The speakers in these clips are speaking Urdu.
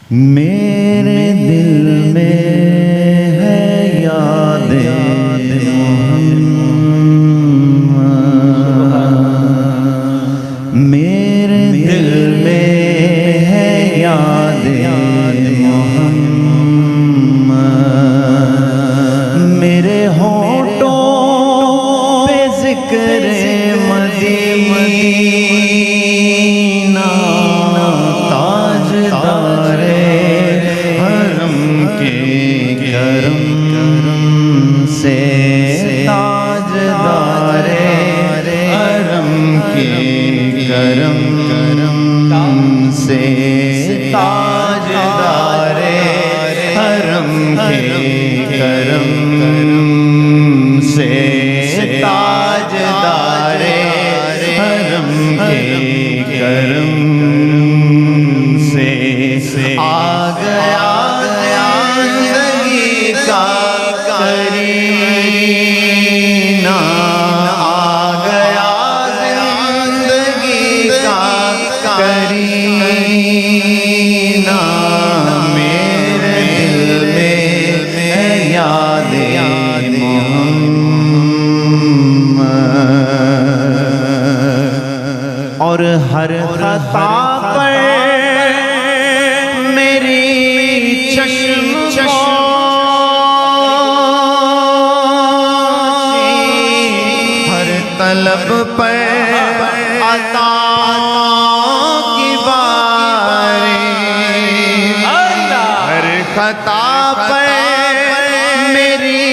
میرے دل میں ہے یاد محمد، میرے دل میں ہے یاد محمد، میرے ہونٹوں پہ ذکر مدینہ، تاجدار حرم کے کرم سے، تاجدار حرم کے کرم سے، تاجدار حرم کے کرم سے، تاجدار حرم کے کرم سے آ گیا زندگی کا کرینہ، آ گیا زندگی کا کرینہ، میرے دل میں ہے یاد محمد، اور ہر خطا پر میری چشم ہر طلب پر عطا کی باری، ہر خطا پر میری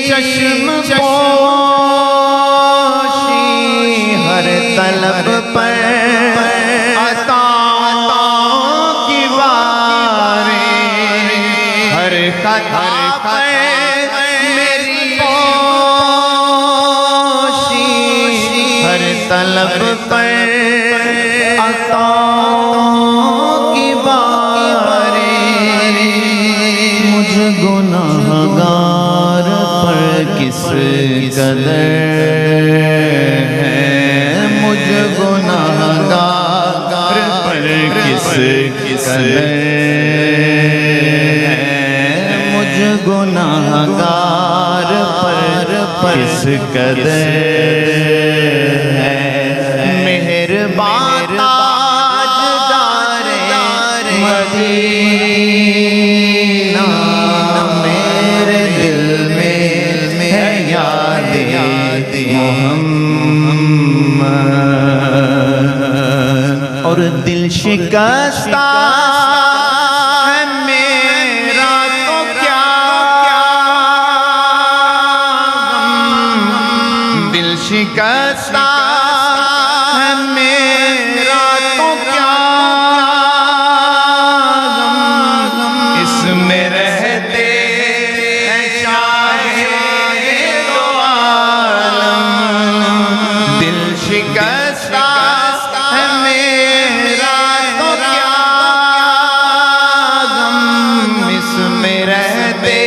چشم پوشی، ہر طلب پر عطا کی باری، ہر خطا پر میری پوشی، ہر طلب پر عطا کی باری، مجھ گناہگار پر کس قدر ہے، مجھ گناہگار پر کس قدر ہے، مجھ گناہگار پر کس قدر ہے، مہربان تاجدار مدینہ، میرے دل میں ہے یاد محمد، اور دل شکستہ ہے میرا تو کیا غم، دل شکستہ ہے میرا تو کیا غم، اس میں رہتے ہیں شاہد دو عالم، دل شکستہ ہے میرا تو کیا غم، اس میں رہتے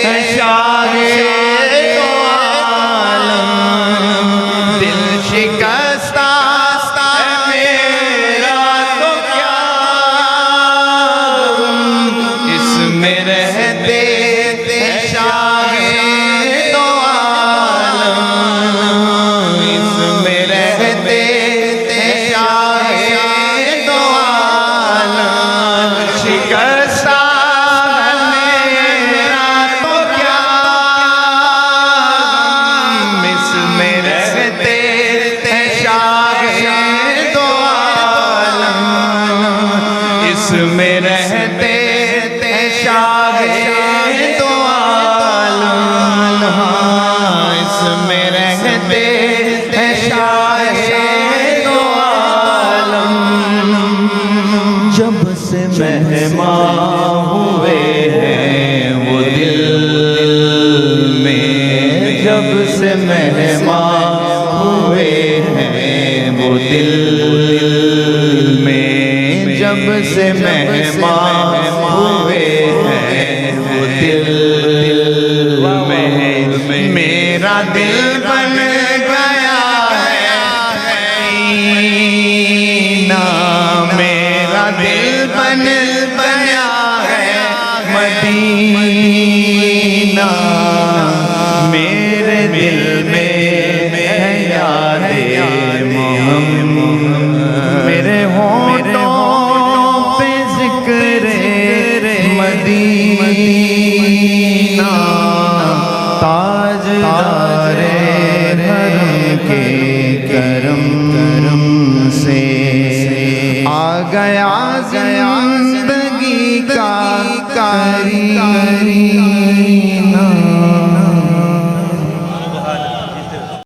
ہیں شاہد دو عالم، دل شکستہ ہے میرا تو کیا غم، اس میں رہتے ہیں شاہد دو عالم، اس میں رہتے ہیں شاہد دو عالم، شکستہ ہے میرا تو کیا غم، اس میں رہتے ہیں شاہد دو عالم، اس میں رہتے ہیں شاہد دو عالم، اس میں رہتے ہیں شاہد دو عالم، جب سے مہمان ہوئے ہیں وہ دل میں، جب سے مہمان ہوئے ہیں وہ دل میں، جب سے مہمان ہوئے ہیں وہ دل میں، میرا دل بن گیا ہے میرا دل بن بن بنا ہے مدینہ، میرے دل میں ہے یاد محمد، میرے ہونٹوں پہ ذکر مدینہ، تاجدار حرم کے کرم سے آ گیا زندگی کا قریب۔